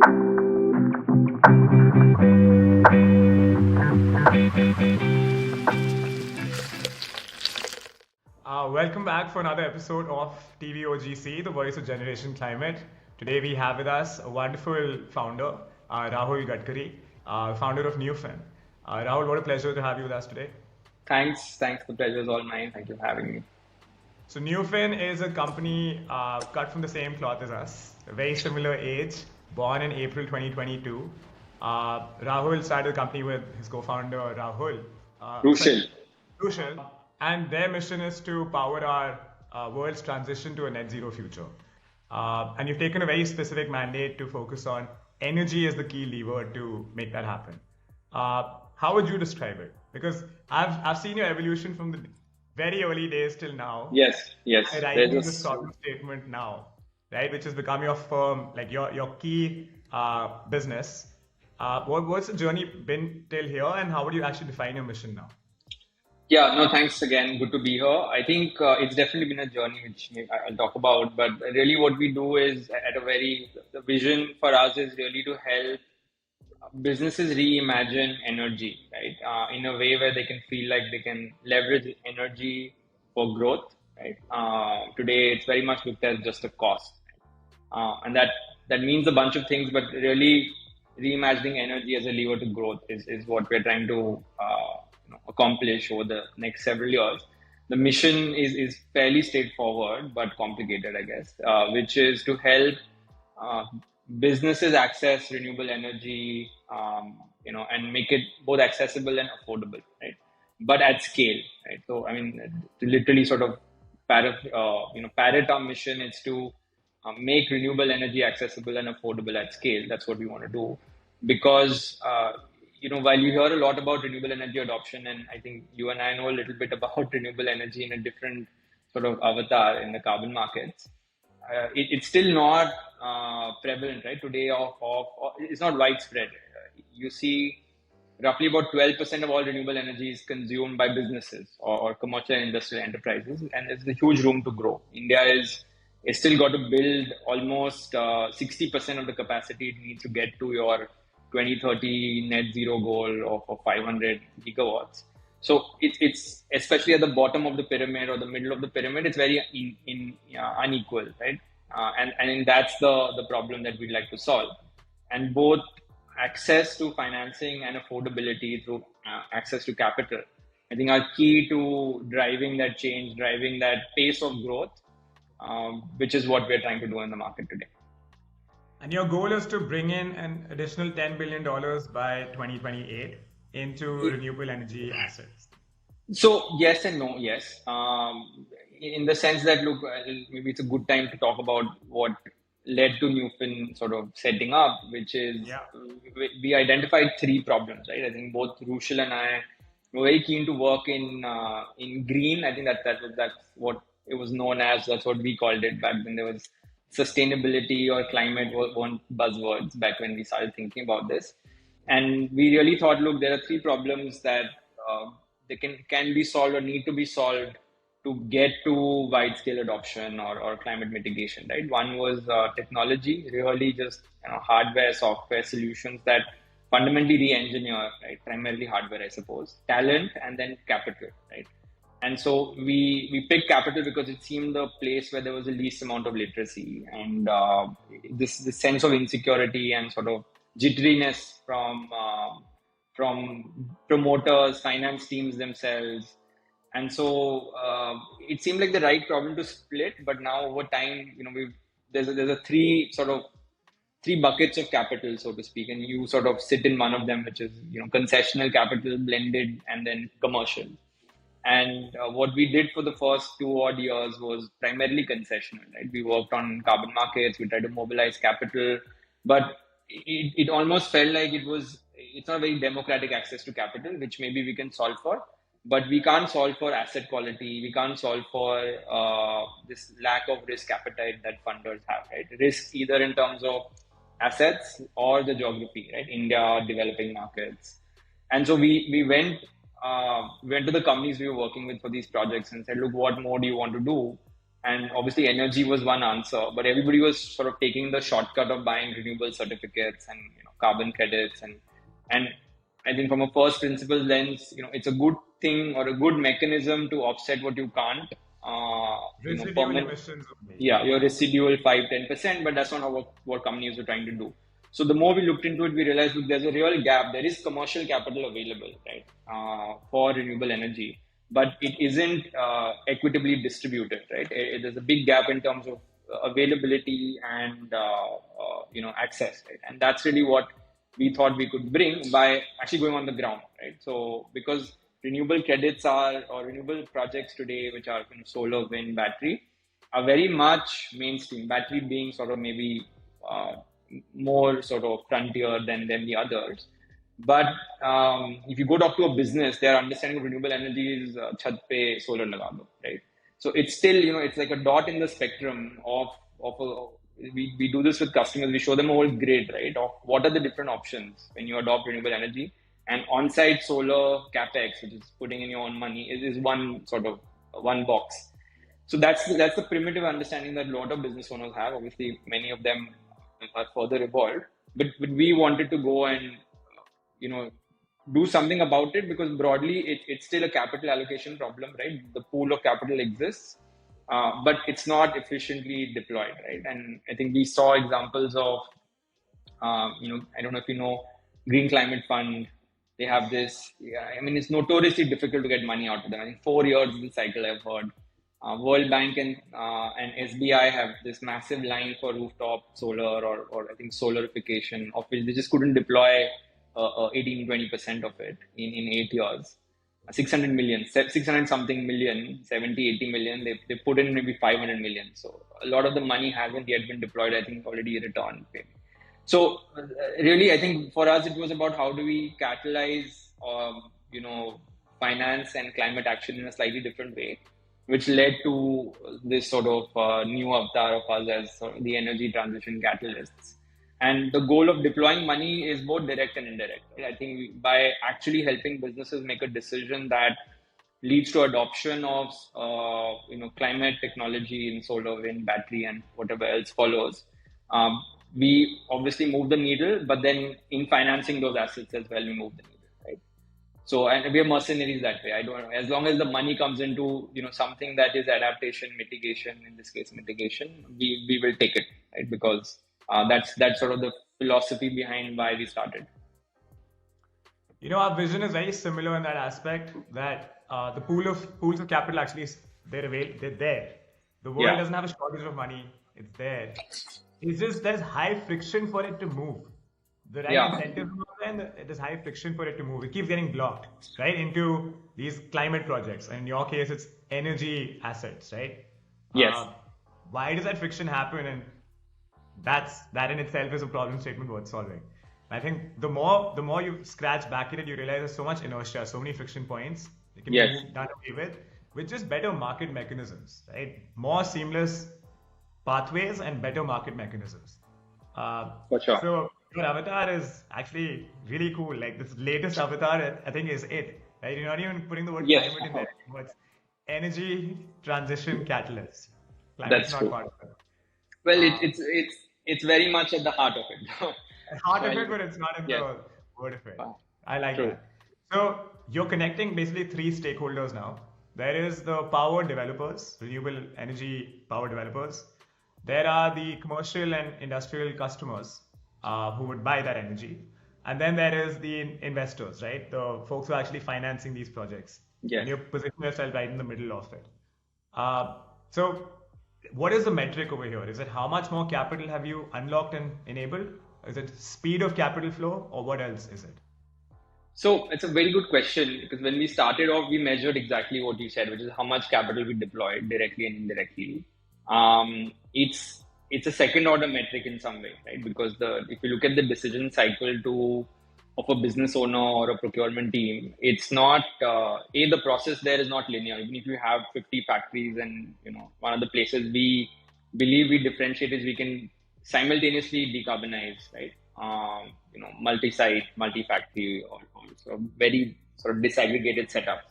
Welcome back for another episode of TVOGC, the voice of Generation Climate. Today we have with us a wonderful founder, Rahool Gadkari, founder of Neufin. Rahul, what a pleasure to have you with us today. Thanks. The pleasure is all mine. Thank you for having me. So Neufin is a company cut from the same cloth as us, a very similar age, born in April 2022. Rahul started the company with his co-founder Rahul. Crucial. Crucial. And their mission is to power our world's transition to a net zero future. And you've taken a very specific mandate to focus on energy as the key lever to make that happen. How would you describe it? Because I've seen your evolution from the very early days till now. Yes. Writing this problem statement now, right, which has become your firm, like your key business. What's the journey been till here, and how would you actually define your mission now? Yeah, no, thanks again. Good to be here. I think it's definitely been a journey which I'll talk about. But really what we do is the vision for us is really to help businesses reimagine energy, right? In a way where they can feel like they can leverage energy for growth, right? Today, it's very much looked at just a cost. And that means a bunch of things, but really reimagining energy as a lever to growth is what we're trying to accomplish over the next several years. The mission is fairly straightforward but complicated, I guess, which is to help businesses access renewable energy, and make it both accessible and affordable, right? But at scale, right? So, I mean, to literally sort of parrot our mission is to make renewable energy accessible and affordable at scale. That's what we want to do, because while you hear a lot about renewable energy adoption, and I think you and I know a little bit about renewable energy in a different sort of avatar in the carbon markets, it's still not prevalent, right? Today, it's not widespread. You see, roughly about 12% of all renewable energy is consumed by businesses or commercial and industrial enterprises, and there's a huge room to grow. India is still got to build almost 60% of the capacity it needs to get to your 2030 net zero goal of 500 gigawatts. So it's especially at the bottom of the pyramid or the middle of the pyramid, it's very unequal, right? And that's the problem that we'd like to solve. And both access to financing and affordability through access to capital, I think, are key to driving that change, driving that pace of growth, which is what we're trying to do in the market today. And your goal is to bring in an additional $10 billion by 2028 into renewable energy assets. So yes and no. Yes, in the sense that, look, maybe it's a good time to talk about what led to Neufin sort of setting up, which is we identified three problems, right? I think both Rushil and I were very keen to work in green. I think that's what it was known as. That's what we called it back then. There was sustainability or climate weren't buzzwords back when we started thinking about this. And we really thought, look, there are three problems that they can be solved or need to be solved to get to wide-scale adoption or climate mitigation, right? One was technology, really just hardware, software solutions that fundamentally re-engineer, right? Primarily hardware, I suppose. Talent, and then capital, right? And so we picked capital because it seemed the place where there was the least amount of literacy and this sense of insecurity and sort of jitteriness from promoters, finance teams themselves. And so it seemed like the right problem to split. But now over time, there's a three buckets of capital, so to speak, and you sort of sit in one of them, which is concessional capital, blended, and then commercial. And what we did for the first 2 odd years was primarily concessional, right? We worked on carbon markets, we tried to mobilize capital, but it almost felt like it's not very democratic access to capital, which maybe we can solve for, but we can't solve for asset quality. We can't solve for this lack of risk appetite that funders have, right? Risk either in terms of assets or the geography, right? India, developing markets. And so we went to the companies we were working with for these projects and said, look, what more do you want to do? And obviously, energy was one answer, but everybody was sort of taking the shortcut of buying renewable certificates and carbon credits, and I think from a first principles lens, it's a good thing or a good mechanism to offset what you can't, Residual permanent. emissions only. Yeah, your residual 5-10%, but that's not how what companies are trying to do. So the more we looked into it, we realized, look, there's a real gap. There is commercial capital available, right, for renewable energy, but it isn't equitably distributed, right? There's a big gap in terms of availability and access, right? And that's really what we thought we could bring by actually going on the ground, right? So because renewable credits are or renewable projects today, which are solar, wind, battery, are very much mainstream. Battery being sort of maybe uh, more sort of frontier than the others. But if you go talk to a business, their understanding of renewable energy is chhat pe solar laga do, right? So it's still, it's like a dot in the spectrum we do this with customers. We show them a whole grid, right, of what are the different options when you adopt renewable energy. And on-site solar capex, which is putting in your own money, is one sort of one box. So that's the primitive understanding that a lot of business owners have. Obviously, many of them are further evolved, but we wanted to go and you know do something about it, because broadly it's still a capital allocation problem, right? The pool of capital exists, but it's not efficiently deployed, right? And I think we saw examples of I don't know if you know Green Climate Fund. They have this. Yeah, I mean, it's notoriously difficult to get money out of them. I think 4 years is the cycle I've heard. World Bank and SBI have this massive line for rooftop solar or I think solarification, of which they just couldn't deploy 18-20% of it in 8 years. 600 million, 600 something million, 70, 80 million. They put in maybe 500 million. So a lot of the money hasn't yet been deployed. I think already returned. Maybe. So really, I think for us, it was about how do we catalyze, finance and climate action in a slightly different way, which led to this sort of new avatar of us as sort of the energy transition catalysts. And the goal of deploying money is both direct and indirect. Right? I think by actually helping businesses make a decision that leads to adoption of climate technology in solar, wind, battery, and whatever else follows. We obviously move the needle, but then in financing those assets as well, we move the needle, right? So, and we are mercenaries that way. I don't, as long as the money comes into, something that is adaptation, mitigation, in this case, mitigation, we will take it, right? Because that's sort of the philosophy behind why we started. Our vision is very similar in that aspect, that the pools of capital actually they're there. The world doesn't have a shortage of money. It's there. It's just there's high friction for it to move. The right incentives and there's high friction for it to move. It keeps getting blocked, right, into these climate projects. And in your case, it's energy assets, right? Yes. Why does that friction happen? And that in itself is a problem statement worth solving. I think the more you scratch back at it, you realize there's so much inertia, so many friction points that can be done away with just better market mechanisms, right? More seamless pathways and better market mechanisms. For sure. So your avatar is actually really cool. Like this latest avatar, I think is it. Right? You're not even putting the word climate in there anymore. It's energy transition catalyst. Climate's That's not true. part of it. Well, it's very much at the heart of it. Heart of it, but it's not in the word of it. I like that. So you're connecting basically three stakeholders now. There is the power developers, renewable energy power developers. There are the commercial and industrial customers who would buy that energy. And then there is the investors, right? The folks who are actually financing these projects. Yes. And you position yourself right in the middle of it. So what is the metric over here? Is it how much more capital have you unlocked and enabled? Is it speed of capital flow, or what else is it? So it's a very good question, because when we started off, we measured exactly what you said, which is how much capital we deployed directly and indirectly. It's a second order metric in some way, right? Because if you look at the decision cycle of a business owner or a procurement team, it's not the process there is not linear. Even if you have 50 factories, and one of the places we believe we differentiate is we can simultaneously decarbonize, right? Multi-site, multi-factory, or sort of very sort of disaggregated setup.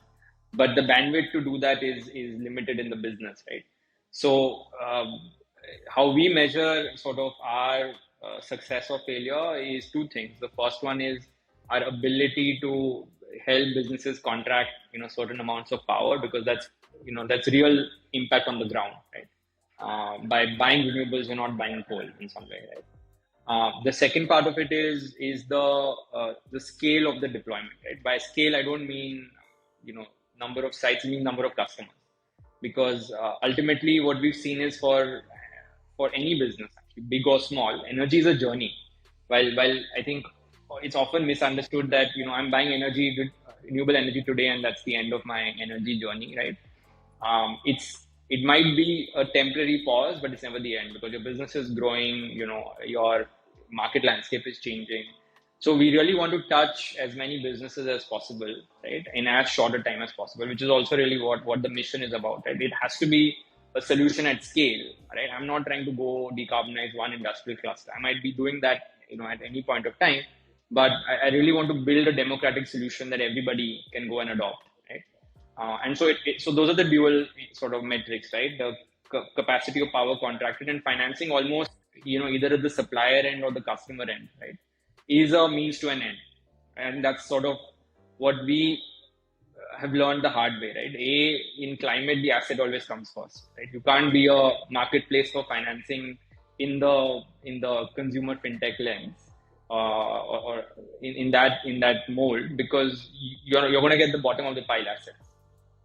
But the bandwidth to do that is limited in the business, right? So, how we measure sort of our success or failure is two things. The first one is our ability to help businesses contract, certain amounts of power, because that's real impact on the ground, right? By buying renewables, you're not buying coal in some way, right? The second part of it is the scale of the deployment, right? By scale, I don't mean you know number of sites, I mean number of customers, because ultimately what we've seen is for any business, actually, big or small, energy is a journey. While I think it's often misunderstood that I'm buying renewable energy today, and that's the end of my energy journey, right? It might be a temporary pause, but it's never the end, because your business is growing, your market landscape is changing. So we really want to touch as many businesses as possible, right, in as short a time as possible, which is also really what the mission is about, right? It has to be a solution at scale, right? I'm not trying to go decarbonize one industrial cluster. I might be doing that, at any point of time, but I really want to build a democratic solution that everybody can go and adopt, right? And so those are the dual sort of metrics, right? The capacity of power contracted and financing almost, either at the supplier end or the customer end, right? Is a means to an end. And that's sort of what we have learned the hard way, right? In climate, the asset always comes first, right? You can't be a marketplace for financing in the consumer fintech lens, or in that mold, because you're going to get the bottom of the pile assets.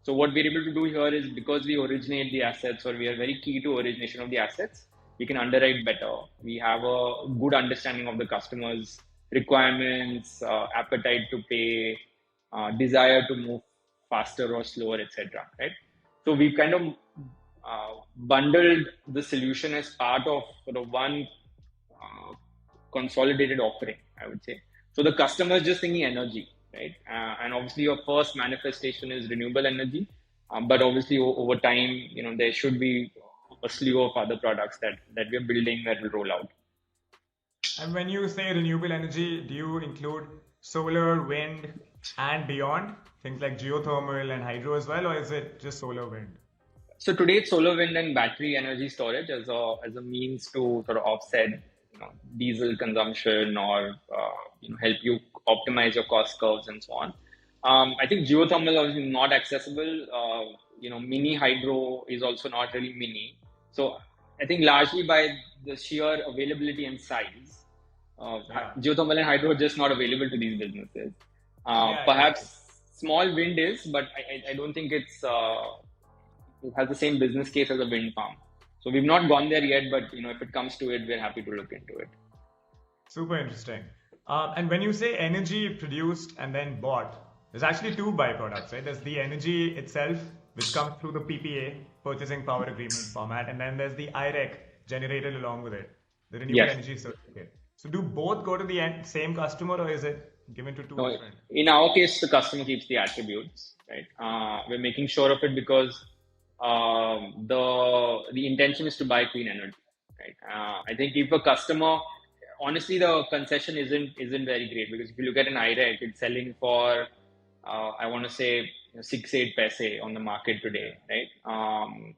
So what we're able to do here is, because we originate the assets, or we are very key to origination of the assets, we can underwrite better. We have a good understanding of the customer's requirements, appetite to pay, desire to move faster or slower, etc. Right? So we've kind of bundled the solution as part of sort of one consolidated offering, I would say. So the customer is just thinking energy, right? And obviously your first manifestation is renewable energy, but obviously over time, there should be a slew of other products that we're building that will roll out. And when you say renewable energy, do you include solar, wind, and beyond? Things like geothermal and hydro as well, or is it just solar, wind? So today it's solar, wind, and battery energy storage as a means to sort of offset, diesel consumption, or help you optimize your cost curves and so on. I think geothermal is obviously not accessible. Mini hydro is also not really mini. So I think largely by the sheer availability and size, geothermal and hydro are just not available to these businesses. Perhaps exactly. Small wind is, but I don't think it has the same business case as a wind farm. So we've not gone there yet, but if it comes to it, we're happy to look into it. Super interesting. And when you say energy produced and then bought, there's actually two byproducts, right? There's the energy itself, which comes through the PPA, purchasing power agreement format, and then there's the IREC generated along with it, the renewable energy certificate. So do both go to the same customer, or is it given to two different? In our case, the customer keeps the attributes, right? We're making sure of it because the intention is to buy clean energy, right? I think if a customer, honestly, the concession isn't very great, because if you look at an IREC, it's selling for I want to say 6-8 paise on the market today, right?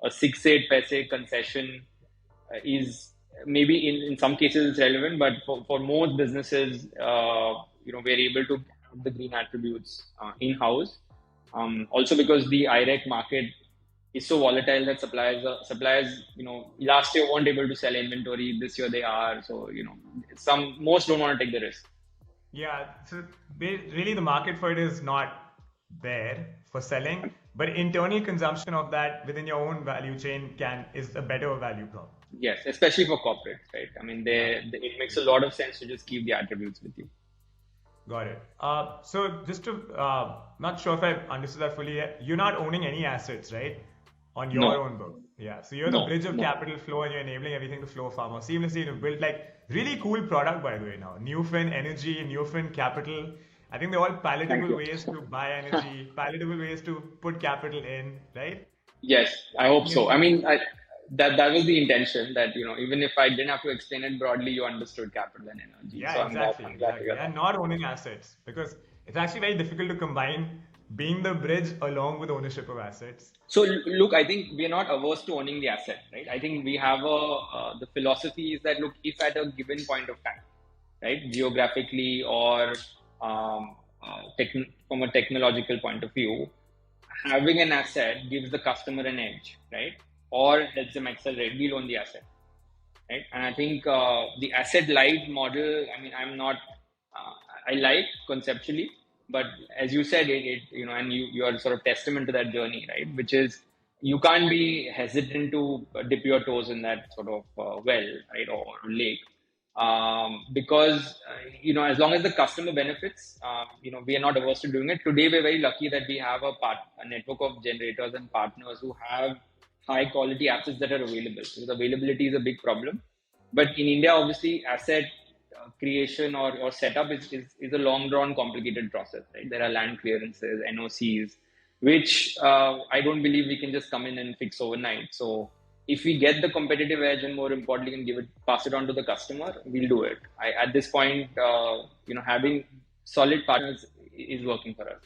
A 6-8 paise concession is maybe in some cases it's relevant, but for most businesses, we're able to have the green attributes in-house. Also because the IREC market is so volatile that suppliers, last year weren't able to sell inventory. This year they are. So, most don't want to take the risk. Yeah. So really the market for it is not there for selling, but internal consumption of that within your own value chain is a better value prop. Yes, especially for corporates, right? I mean, it makes a lot of sense to just keep the attributes with you. Got it. So just to, not sure if I understood that fully yet, you're not owning any assets, right? On your own book. Yeah. So you're the bridge of capital flow, and you're enabling everything to flow far more seamlessly. You've built really cool product, by the way, now. Neufin Energy, Neufin Capital. I think they're all palatable ways to buy energy, palatable ways to put capital in, right? Yes, I hope so. I mean, that was the intention, that, even if I didn't have to explain it broadly, you understood capital and energy. Yeah, so exactly. And not owning assets, because it's actually very difficult to combine being the bridge along with ownership of assets? So look, I think we are not averse to owning the asset, right? I think we have the philosophy is that look, if at a given point of time, right, geographically or from a technological point of view, having an asset gives the customer an edge, right, or helps them accelerate. We'll own the asset, right? And I think the asset light model. I mean, I like conceptually, but as you said, and you are sort of testament to that journey, right? Which is you can't be hesitant to dip your toes in that sort of well, right, or lake, because as long as the customer benefits, we are not averse to doing it. Today, we're very lucky that we have a network of generators and partners who have high quality assets that are available. Because availability is a big problem. But in India, obviously, asset creation or setup is a long drawn, complicated process. Right? There are land clearances, NOCs, which I don't believe we can just come in and fix overnight. So if we get the competitive edge and more importantly, can pass it on to the customer, we'll do it. At this point, having solid partners is working for us.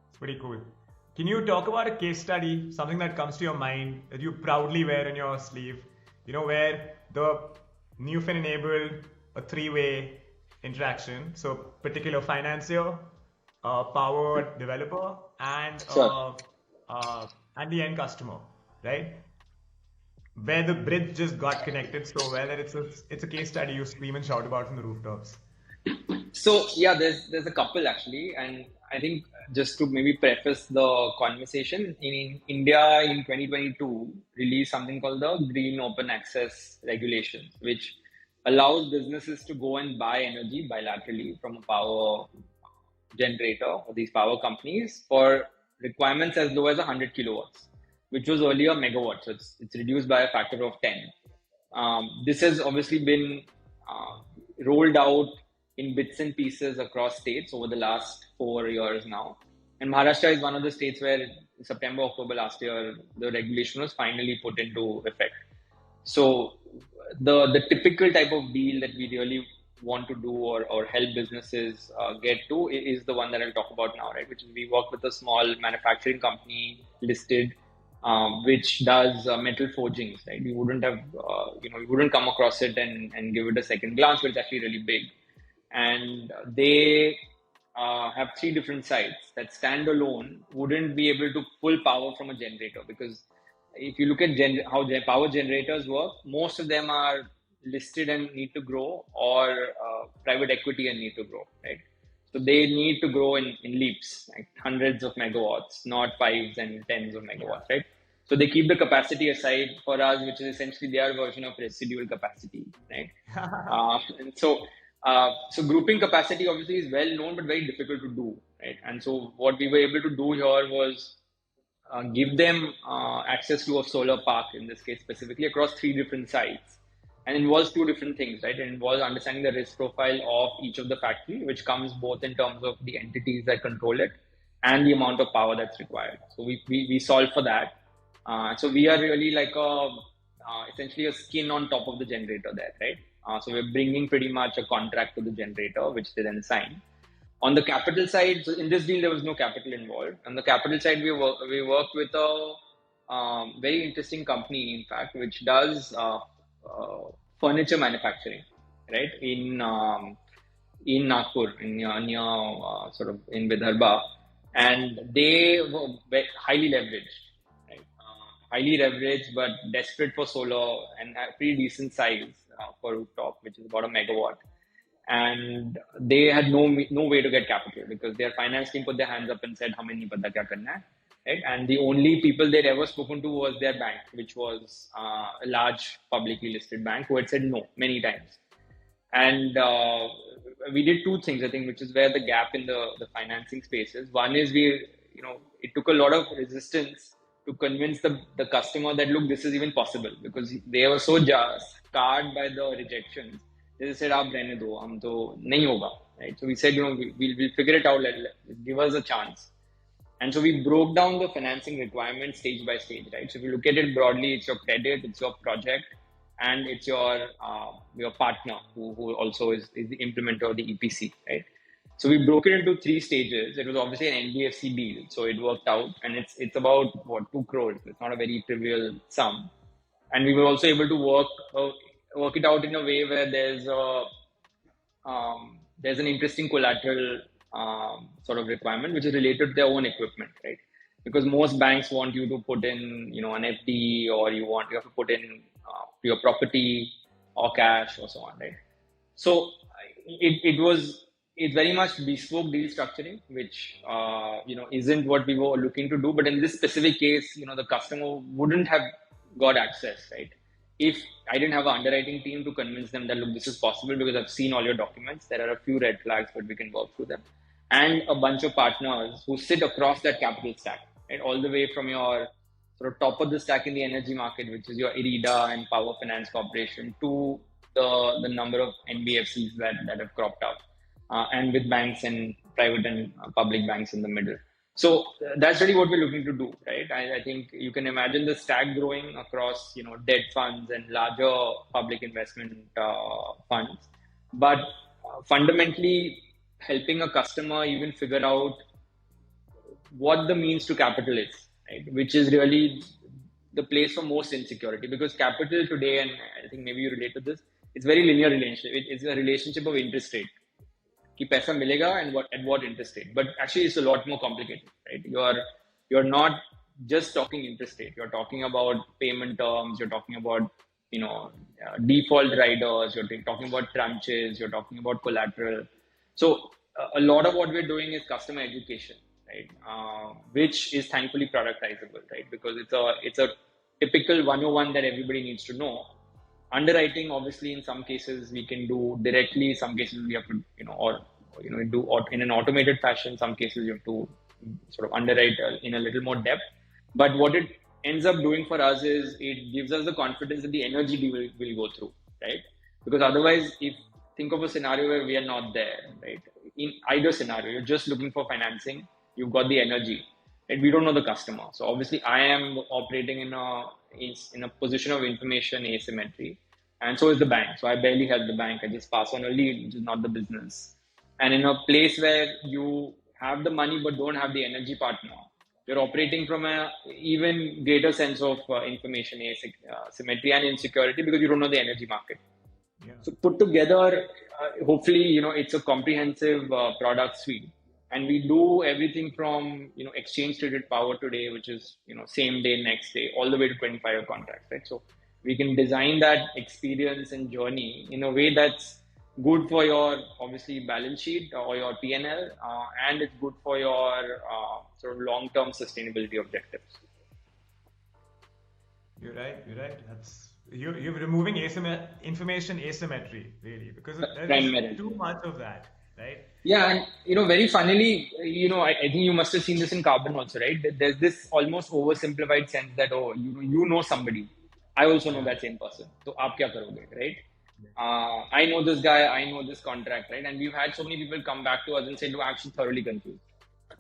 It's pretty cool. Can you talk about a case study, something that comes to your mind that you proudly wear in your sleeve? Where the Neufin enabled a three-way interaction. So, particular financier, power developer, and Sure. and the end customer, right? Where the bridge just got connected so well that it's a case study you scream and shout about from the rooftops. So yeah, there's a couple actually, and I think just to maybe preface the conversation, in India in 2022 released something called the Green Open Access Regulations, which allows businesses to go and buy energy bilaterally from a power generator or these power companies for requirements as low as 100 kilowatts, which was earlier megawatts. So it's reduced by a factor of 10. This has obviously been rolled out in bits and pieces across states over the last 4 years now. And Maharashtra is one of the states where in September, October last year, the regulation was finally put into effect. So the typical type of deal that we really want to do or help businesses get to is the one that I'll talk about now, right? Which is we work with a small manufacturing company listed, which does metal forgings, right? You wouldn't have, you wouldn't come across it and give it a second glance, but it's actually really big. And they have 3 different sites that standalone wouldn't be able to pull power from a generator, because if you look at how power generators work, most of them are listed and need to grow, or private equity and need to grow, right? So they need to grow in leaps, like hundreds of megawatts, not fives and tens of megawatts, right? So they keep the capacity aside for us, which is essentially their version of residual capacity, right? And so grouping capacity obviously is well known, but very difficult to do, right? And so what we were able to do here was give them access to a solar park, in this case specifically, across 3 different sites. And it involves 2 different things, right? It involves understanding the risk profile of each of the factory, which comes both in terms of the entities that control it and the amount of power that's required. So we solve for that. So we are really like essentially a skin on top of the generator there, right? So we're bringing pretty much a contract to the generator, which they then sign. On the capital side, so in this deal, there was no capital involved. On the capital side, we worked with a very interesting company, in fact, which does furniture manufacturing, right? In Nagpur, near sort of in Vidarbha, and they were highly leveraged, right? Highly leveraged, but desperate for solar and a pretty decent size for rooftop, which is about a megawatt. And they had no way to get capital because their finance team put their hands up and said, "Hame nahi pata kya karna hai." Right? And the only people they'd ever spoken to was their bank, which was a large publicly listed bank, who had said no many times. And we did 2 things, I think, which is where the gap in the financing space is. One is it took a lot of resistance to convince the customer that, look, this is even possible, because they were so scarred by the rejections. They just said, "Aap rehne do, hum to nahi hoga." Right? So we said, we'll figure it out. Give us a chance. And so we broke down the financing requirements stage by stage, right? So if you look at it broadly, it's your credit, it's your project, and it's your partner who also is the implementer of the EPC, right? So we broke it into three stages. It was obviously an NBFC deal, so it worked out, and it's about what 2 crores. It's not a very trivial sum, and we were also able to work it out in a way where there's an interesting collateral sort of requirement which is related to their own equipment, right? Because most banks want you to put in, an FD, or you have to put in your property or cash or so on, right? So it's very much bespoke deal structuring, which isn't what we were looking to do. But in this specific case, the customer wouldn't have got access, right? If I didn't have an underwriting team to convince them that, look, this is possible because I've seen all your documents. There are a few red flags, but we can work through them, and a bunch of partners who sit across that capital stack, right? All the way from your sort of top of the stack in the energy market, which is your IREDA and Power Finance Corporation, to the number of NBFCs that have cropped up, and with banks and private and public banks in the middle. So that's really what we're looking to do, right? I think you can imagine the stack growing across, debt funds and larger public investment funds, but fundamentally helping a customer even figure out what the means to capital is, right? Which is really the place for most insecurity, because capital today, and I think maybe you relate to this, it's very linear relationship. It's a relationship of interest rate. कि पैसा मिलेगा and at what interest rate. But actually it's a lot more complicated, right? You're not just talking interest rate. You're talking about payment terms. You're talking about, default riders. You're talking about tranches. You're talking about collateral. So a lot of what we're doing is customer education, right? Which is thankfully productizable, right? Because it's a typical 101 that everybody needs to know. Underwriting, obviously, in some cases we can do directly. Some cases we have to, do in an automated fashion. Some cases you have to sort of underwrite in a little more depth. But what it ends up doing for us is it gives us the confidence that the energy will go through, right? Because otherwise, think of a scenario where we are not there, right? In either scenario, you're just looking for financing. You've got the energy, and we don't know the customer. So obviously, I am operating in a position of information asymmetry, and so is the bank. So I barely help the bank. I just pass on a lead, which is not the business. And in a place where you have the money but don't have the energy partner, you're operating from a even greater sense of information asymmetry and insecurity, because you don't know the energy market. Yeah. So put together, hopefully, it's a comprehensive product suite. And we do everything from, exchange traded power today, which is, same day, next day, all the way to 25-year contracts, right? So we can design that experience and journey in a way that's good for your, obviously, balance sheet or your P&L, and it's good for your sort of long-term sustainability objectives. You're right. You're removing information asymmetry, really, because there's too much of that. Right? Yeah, and very funnily, I think you must have seen this in Carbon also, right? There's this almost oversimplified sense that, you know somebody, I also know that same person. So, aap kya karoge, right? I know this guy, I know this contract, right? And we've had so many people come back to us and say, "No, I'm actually thoroughly confused,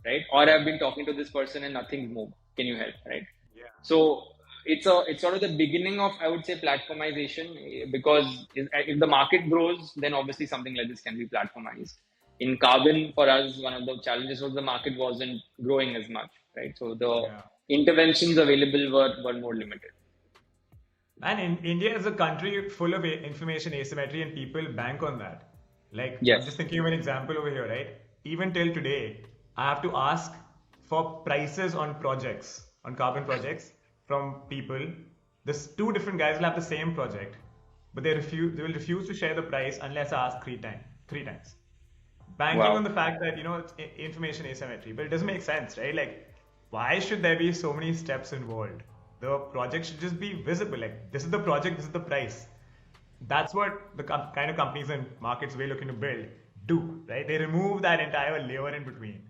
right? Or I've been talking to this person and nothing's moved. Can you help, right?" Yeah. So it's sort of the beginning of, I would say, platformization, because if the market grows, then obviously something like this can be platformized. In Carbon, for us, one of the challenges was the market wasn't growing as much, right? So the interventions available were more limited. And India is a country full of information asymmetry, and people bank on that. Like, yes. I'm just thinking of an example over here, right? Even till today, I have to ask for prices on projects, on carbon projects, from people. There's two different guys will have the same project, but they will refuse to share the price unless I ask three times. Banking on the fact that, it's information asymmetry, but it doesn't make sense, right? Like, why should there be so many steps involved? The project should just be visible. Like, this is the project, this is the price. That's what the kind of companies and markets we're looking to build do, right? They remove that entire layer in between.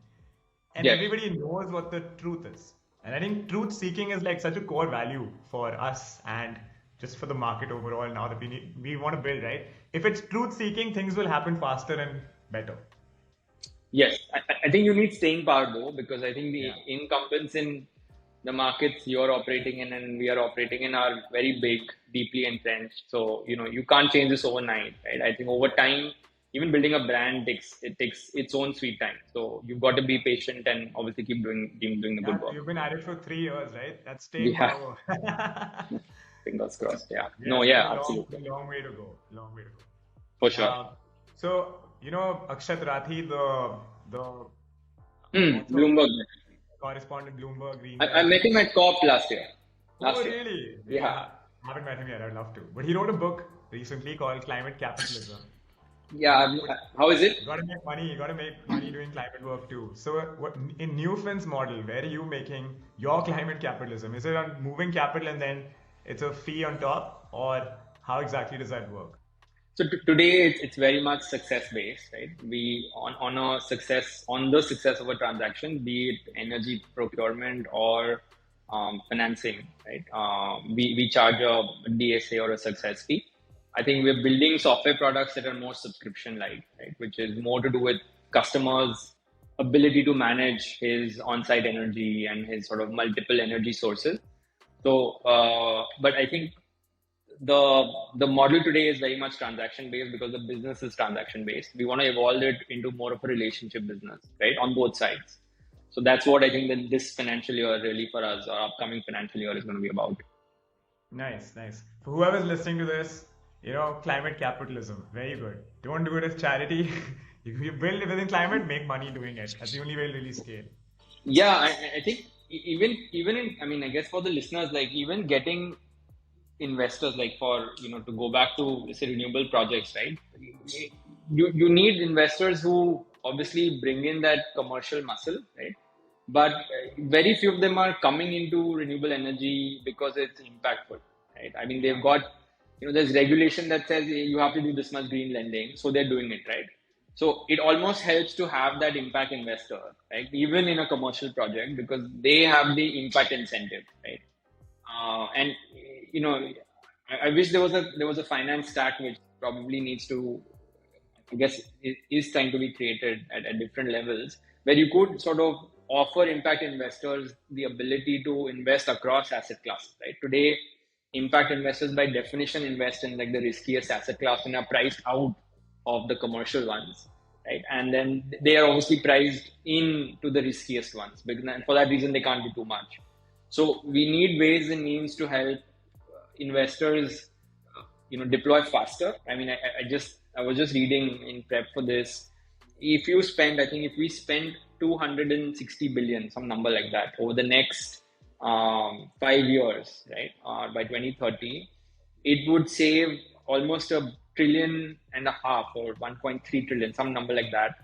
And everybody knows what the truth is. And I think truth seeking is like such a core value for us and just for the market overall now that we want to build, right? If it's truth seeking, things will happen faster and better. Yes. I think you need staying power though, because I think the incumbents in the markets you're operating in and we are operating in are very big, deeply entrenched. So, you can't change this overnight, right? I think over time, even building a brand takes its own sweet time. So you've got to be patient and obviously keep doing the good Yeah, work. you've been at it for 3 years, right? That's staying Yeah, power. fingers crossed. Yeah, Yeah, no, there's yeah, absolutely, a long way to go. Long way to for go. sure. So Akshat Rathi, the author, Bloomberg. correspondent, Bloomberg, I Reimagine. met him at COP last year. Oh, Last year. really? Yeah. Yeah, I haven't met him yet. I'd love to. But he wrote a book recently called Climate Capitalism. Yeah. How is it? You gotta make money. You gotta make money doing climate work too. So, what in Neufin's model, where are you making your climate capitalism? Is it on moving capital and then it's a fee on top, or how exactly does that work? So today it's very much success based, right? We on the success of a transaction, be it energy procurement or financing, right? We charge a DSA or a success fee. I think we're building software products that are more subscription like, right? Which is more to do with customers' ability to manage his on-site energy and his sort of multiple energy sources. So, but I think the model today is very much transaction based because the business is transaction based. We want to evolve it into more of a relationship business, right, on both sides. So that's what I think that this financial year really for us, our upcoming financial year is going to be about. Nice, nice. For whoever's listening to this, climate capitalism, very good. Don't do it as charity. If you build within climate, make money doing it. That's the only way to really scale. Yeah, I think even in, I mean, I guess for the listeners, like even getting investors, like for to go back to say renewable projects, right? You need investors who obviously bring in that commercial muscle, right? But very few of them are coming into renewable energy because it's impactful, right? I mean, they've got there's regulation that says you have to do this much green lending, so they're doing it, right? So it almost helps to have that impact investor, right? Even in a commercial project because they have the impact incentive, right? And you know, I wish there was a finance stack which probably needs to, I guess, is trying to be created at different levels where you could sort of offer impact investors the ability to invest across asset classes. Right today, impact investors by definition invest in like the riskiest asset class and are priced out of the commercial ones. Right, and then they are obviously priced into the riskiest ones because and for that reason they can't do too much. So we need ways and means to help investors, deploy faster. I mean, I was just reading in prep for this. I think if we spend 260 billion, some number like that, over the next 5 years, right, by 2030, it would save almost $1.5 trillion or 1.3 trillion, some number like that,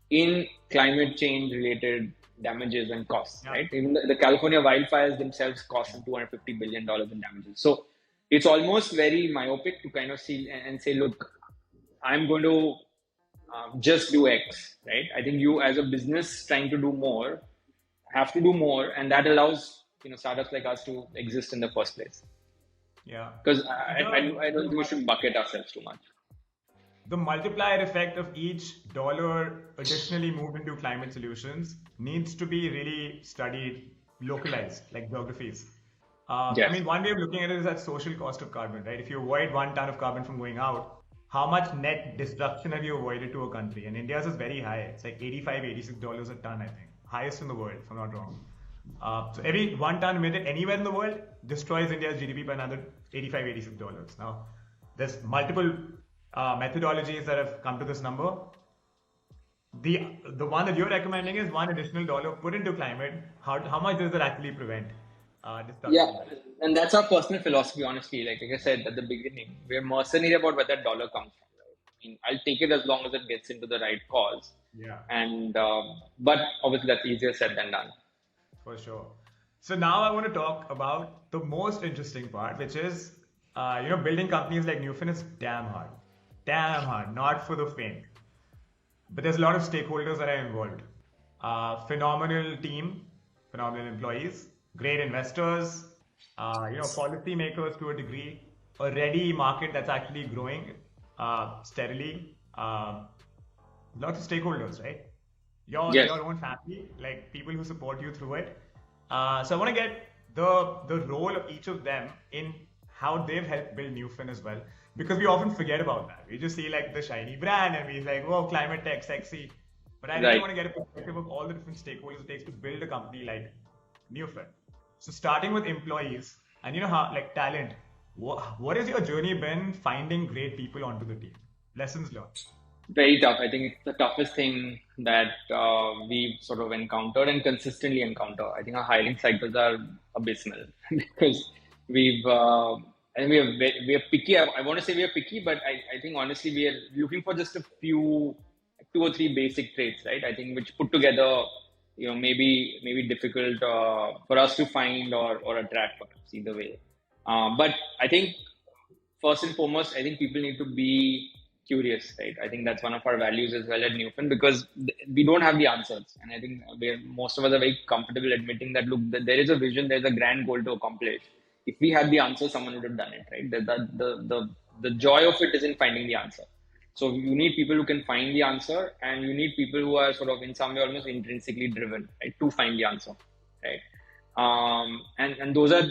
in climate change related damages and costs, Yeah. right? Even the California wildfires themselves cost them $250 billion in damages. So it's almost very myopic to kind of see and say, look, I'm going to just do X, right? I think you as a business trying to do more have to do more, and that allows startups like us to exist in the first place. Yeah. Because I don't think we should bucket ourselves too much. The multiplier effect of each dollar additionally moved into climate solutions needs to be really studied, localized, like geographies. I Yes. mean, one way of looking at it is that social cost of carbon, right? If you avoid 1 ton of carbon from going out, how much net destruction have you avoided to a country? And India's is very high. It's like $86 a ton, I think. Highest in the world, if I'm not wrong. So every 1 ton emitted anywhere in the world destroys India's GDP by another $86. Now, there's multiple methodologies that have come to this number. The one that you're recommending is one additional dollar put into climate. How much does that actually prevent destruction? Yeah, and that's our personal philosophy, honestly. Like I said at the beginning, we're mercenary about where that dollar comes from. Right? I mean, I'll take it as long as it gets into the right cause. Yeah, And but obviously that's easier said than done. for sure. So now I want to talk about the most interesting part, which is building companies like Neufin is damn hard, not for the faint. But there's a lot of stakeholders that are involved. Phenomenal team, phenomenal employees, great investors, policy makers to a degree, a ready market that's actually growing steadily. Lots of stakeholders, right? Yes. Your own family, like people who support you through it. So I want to get the role of each of them in how they've helped build Neufin as well. because we often forget about that. We just see like the shiny brand and we're like, whoa, climate tech, sexy. But I really Right. want to get a perspective of all the different stakeholders it takes to build a company like Neufin. So starting with employees and how like talent, what has your journey been finding great people onto the team? Lessons learned. Very tough. I think it's the toughest thing that we've sort of encountered and consistently encounter. I think our hiring cycles are abysmal because we've and we are picky. I want to say we are picky, but I think honestly we are looking for just a few, 2 or 3 basic traits, right? I think which put together, maybe difficult for us to find or attract perhaps either way. But I think first and foremost, I think people need to be curious, right? I think that's one of our values as well at Neufin because we don't have the answers. And I think most of us are very comfortable admitting that, look, there is a vision, there's a grand goal to accomplish. If we had the answer, someone would have done it, right? The joy of it is in finding the answer. So you need people who can find the answer, and you need people who are sort of in some way almost intrinsically driven, right, to find the answer, right? And those are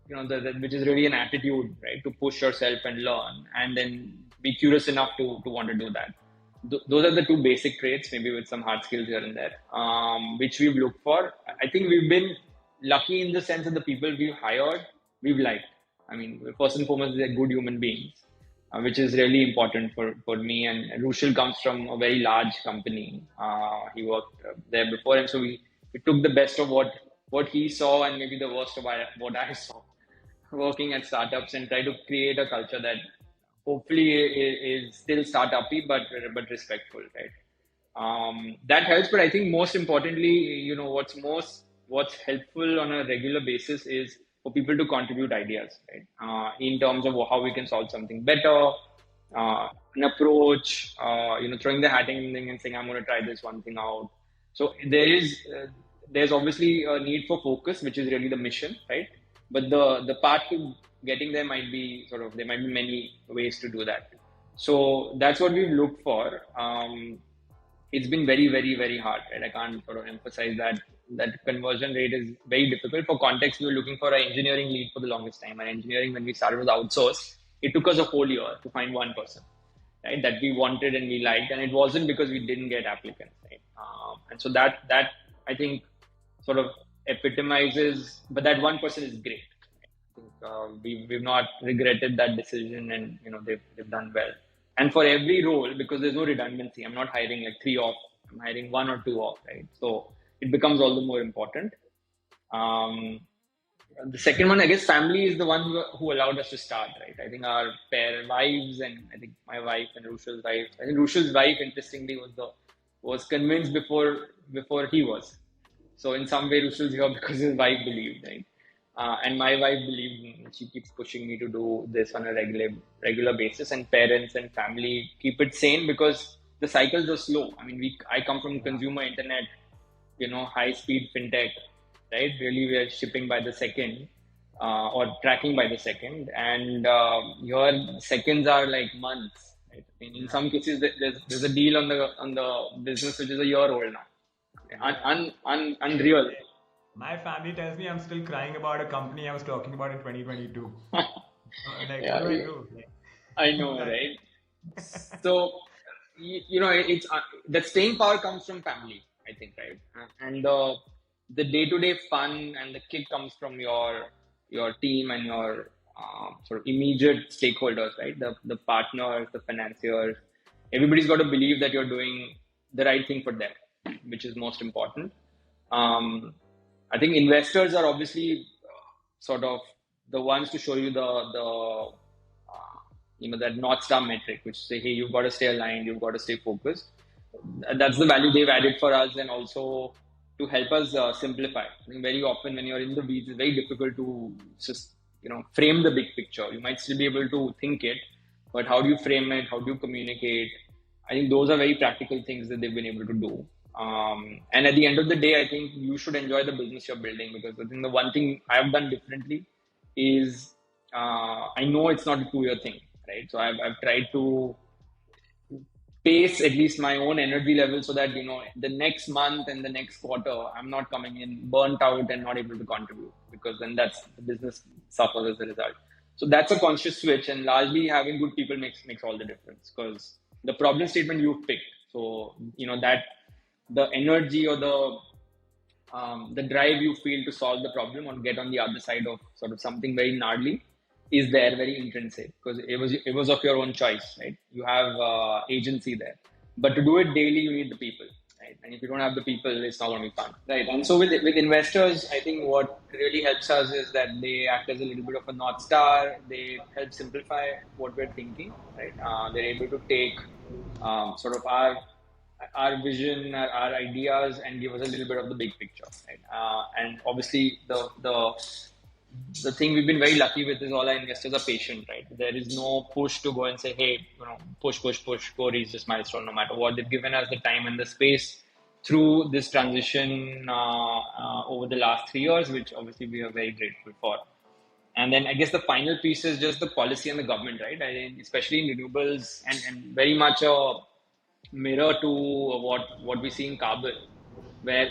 which is really an attitude, right, to push yourself and learn, and then be curious enough to want to do that. Those are the 2 basic traits, maybe with some hard skills here and there, which we've looked for. I think we've been lucky in the sense that the people we've hired, we've liked. I mean, first and foremost, they're good human beings, which is really important for me. And Rushil comes from a very large company. He worked there before, and so we took the best of what he saw and maybe the worst of what I saw working at startups, and try to create a culture that hopefully is still startup-y but respectful, right? That helps, but I think most importantly, what's helpful on a regular basis is for people to contribute ideas, right? In terms of how we can solve something better, an approach, throwing the hat in and saying, I'm going to try this one thing out. So there's obviously a need for focus, which is really the mission, right? But the path to getting there might be there might be many ways to do that. So that's what we've looked for. It's been very, very, very hard, right? I can't sort of emphasize that conversion rate is very difficult. For context, we were looking for an engineering lead for the longest time. And engineering, when we started, was outsourced. It took us a whole year to find one person, right, that we wanted and we liked. And it wasn't because we didn't get applicants, right? And so that I think sort of epitomizes, but that one person is great. I think we've not regretted that decision, and they've done well. And for every role, because there's no redundancy, I'm not hiring like 3 off, I'm hiring 1 or 2 off, right? So it becomes all the more important. The second one, I guess, family is the one who allowed us to start, right? I think our wives, and I think my wife and Rushil's wife. I think Rushil's wife, interestingly, was convinced before he was. So in some way, Rushil's here because his wife believed, right? And my wife believed me, and she keeps pushing me to do this on a regular basis. And parents and family keep it sane because the cycles are slow. I mean, I come from consumer internet, high speed fintech, right? Really, we are shipping by the second, or tracking by the second, and your seconds are like months. Right? In some cases, there's a deal on the business which is a year old now. Unreal. My family tells me I'm still crying about a company I was talking about in 2022. Like, Yeah, what do I do? I know, right? So, it's that staying power comes from family, I think, right? And the day-to-day fun and the kick comes from your team and your sort of immediate stakeholders, right? The partners, the financiers. Everybody's got to believe that you're doing the right thing for them, which is most important. I think investors are obviously sort of the ones to show you that North Star metric, which say, hey, you've got to stay aligned, you've got to stay focused. That's the value they've added for us, and also to help us simplify. I think very often when you're in the weeds, it's very difficult to just frame the big picture. You might still be able to think it, but how do you frame it? How do you communicate? I think those are very practical things that they've been able to do. And at the end of the day, I think you should enjoy the business you're building, because I think the one thing I've done differently is I know it's not a 2-year thing, right? So I've tried to pace at least my own energy level so that the next month and the next quarter I'm not coming in burnt out and not able to contribute, because then the business suffers as a result. So that's a conscious switch, and largely having good people makes all the difference, because the problem statement you've picked. So that the energy or the drive you feel to solve the problem or get on the other side of sort of something very gnarly is there, very intrinsic, because it was of your own choice, right? You have agency there, but to do it daily, you need the people, right? And if you don't have the people, it's not going to be fun, right? And so with investors, I think what really helps us is that they act as a little bit of a north star. They help simplify what we're thinking, right? They're able to take sort of our vision, our ideas, and give us a little bit of the big picture, right? And obviously, the thing we've been very lucky with is all our investors are patient, right? There is no push to go and say, hey, push, go reach this milestone, no matter what. They've given us the time and the space through this transition over the last 3 years, which obviously we are very grateful for. And then I guess the final piece is just the policy and the government, right? Especially in renewables, and very much a mirror to what we see in carbon, where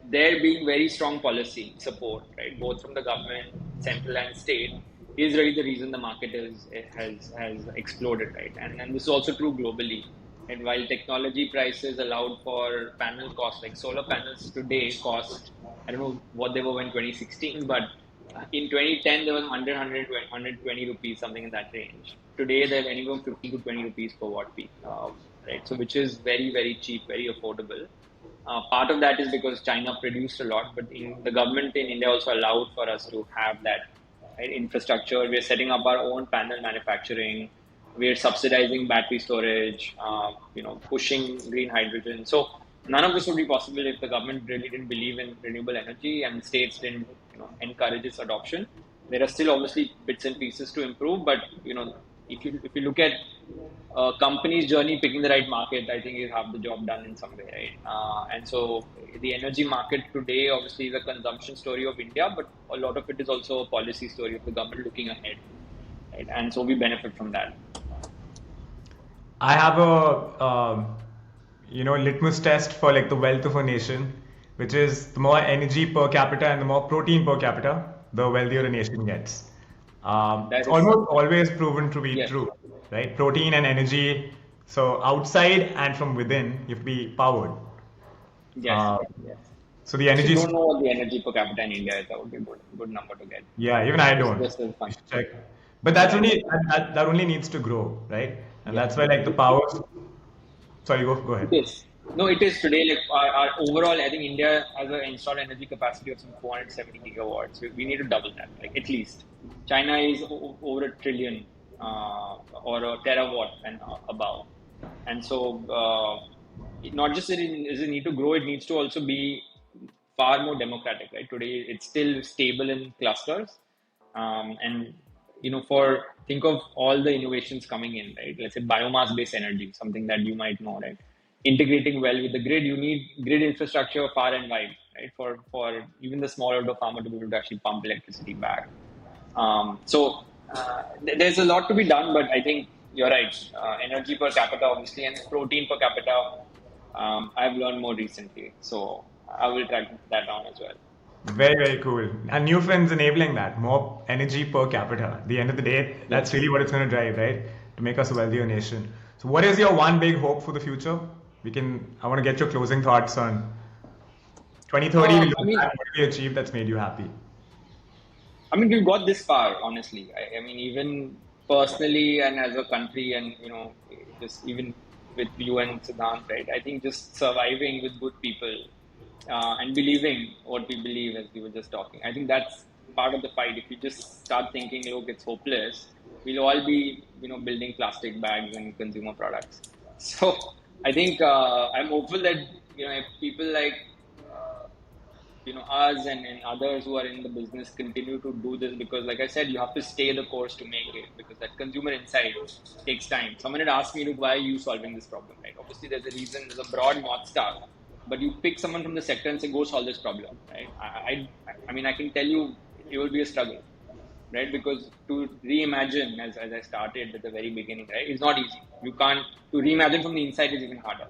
there being very strong policy support, right, both from the government, central and state, is really the reason the market has exploded, right? And this is also true globally. And while technology prices allowed for panel costs, like solar panels today cost, I don't know what they were in 2016, but in 2010 there was 120 rupees, something in that range. Today they're anywhere from 50 to 20 rupees per watt peak, right? So which is very, very cheap, very affordable. Part of that is because China produced a lot, but the government in India also allowed for us to have that, right, infrastructure. We're setting up our own panel manufacturing. We're subsidizing battery storage, pushing green hydrogen. So none of this would be possible if the government really didn't believe in renewable energy and states didn't, encourage its adoption. There are still obviously bits and pieces to improve, but if you look at a company's journey, picking the right market, I think you have the job done in some way, right? And so the energy market today obviously is a consumption story of India, but a lot of it is also a policy story of the government looking ahead, right? And so we benefit from that. I have a litmus test for like the wealth of a nation, which is the more energy per capita and the more protein per capita, the wealthier a nation gets. It's almost always proven to be true, right? Protein and energy. So outside and from within, you have to be powered. Yes. So the energy. If you don't know what the energy per capita in India is, that would be a good number to get. Yeah, even I don't. Just check. But that only needs to grow, right? And that's why like the powers. Sorry, go ahead. It is. No, it is today. Like our overall, I think India has an installed energy capacity of some 470 gigawatts. We need to double that, like at least. China is over a trillion or a terawatt and above. And so, not just does it need to grow, it needs to also be far more democratic, right? Today, it's still stable in clusters. And, think of all the innovations coming in, right? Let's say biomass-based energy, something that you might know, right? Integrating well with the grid, you need grid infrastructure far and wide, right? For even the small outdoor farmer to be able to actually pump electricity back. So there's a lot to be done, but I think you're right. Energy per capita, obviously, and protein per capita, I've learned more recently. So I will track that down as well. Very, very cool. And Neufin's enabling that, more energy per capita. At the end of the day, that's really what it's going to drive, right? To make us a wealthier nation. So what is your one big hope for the future? I want to get your closing thoughts on 2030. What have you achieved that's made you happy? I mean, we've got this far, honestly. I mean, even personally and as a country, and just even with you and Siddhant, right? I think just surviving with good people and believing what we believe, as we were just talking. I think that's part of the fight. If you just start thinking, look, it's hopeless, we'll all be, building plastic bags and consumer products. So I think I'm hopeful that if people like us and others who are in the business continue to do this, because like I said, you have to stay the course to make it, because that consumer insight takes time. Someone had asked me, look, why are you solving this problem, right? Obviously there's a reason, there's a broad North Star, but you pick someone from the sector and say, go solve this problem, right? I mean, I can tell you, it will be a struggle, right? Because to reimagine, as I started at the very beginning, right, it's not easy. To reimagine from the inside is even harder.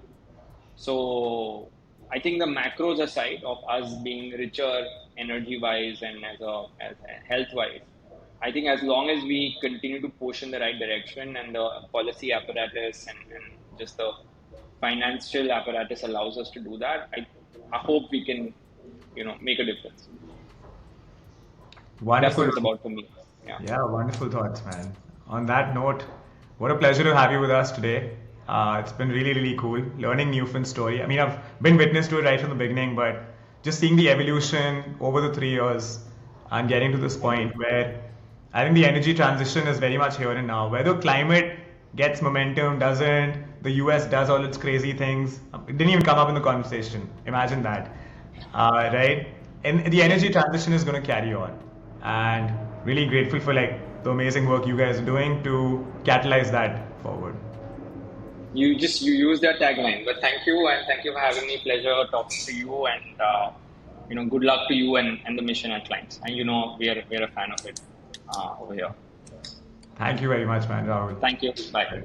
So I think the macros aside of us being richer energy-wise and as health-wise, I think as long as we continue to push in the right direction and the policy apparatus and just the financial apparatus allows us to do that, I hope we can, make a difference. That's what Wonderful. it's about for me. Yeah. Yeah, wonderful thoughts, man. On that note, what a pleasure to have you with us today. It's been really, really cool learning Neufin's story. I mean, I've been witness to it right from the beginning, but just seeing the evolution over the 3 years and getting to this point where I think the energy transition is very much here and now. Whether climate gets momentum, doesn't, the US does all its crazy things, it didn't even come up in the conversation. Imagine that. Right? And the energy transition is going to carry on. And really grateful for like the amazing work you guys are doing to catalyze that forward. You use that tagline, but thank you and thank you for having me. Pleasure talking to you, and good luck to you and the mission at Climes. And we're a fan of it over here. Thank you very much, man, Rahul. Thank you. Bye.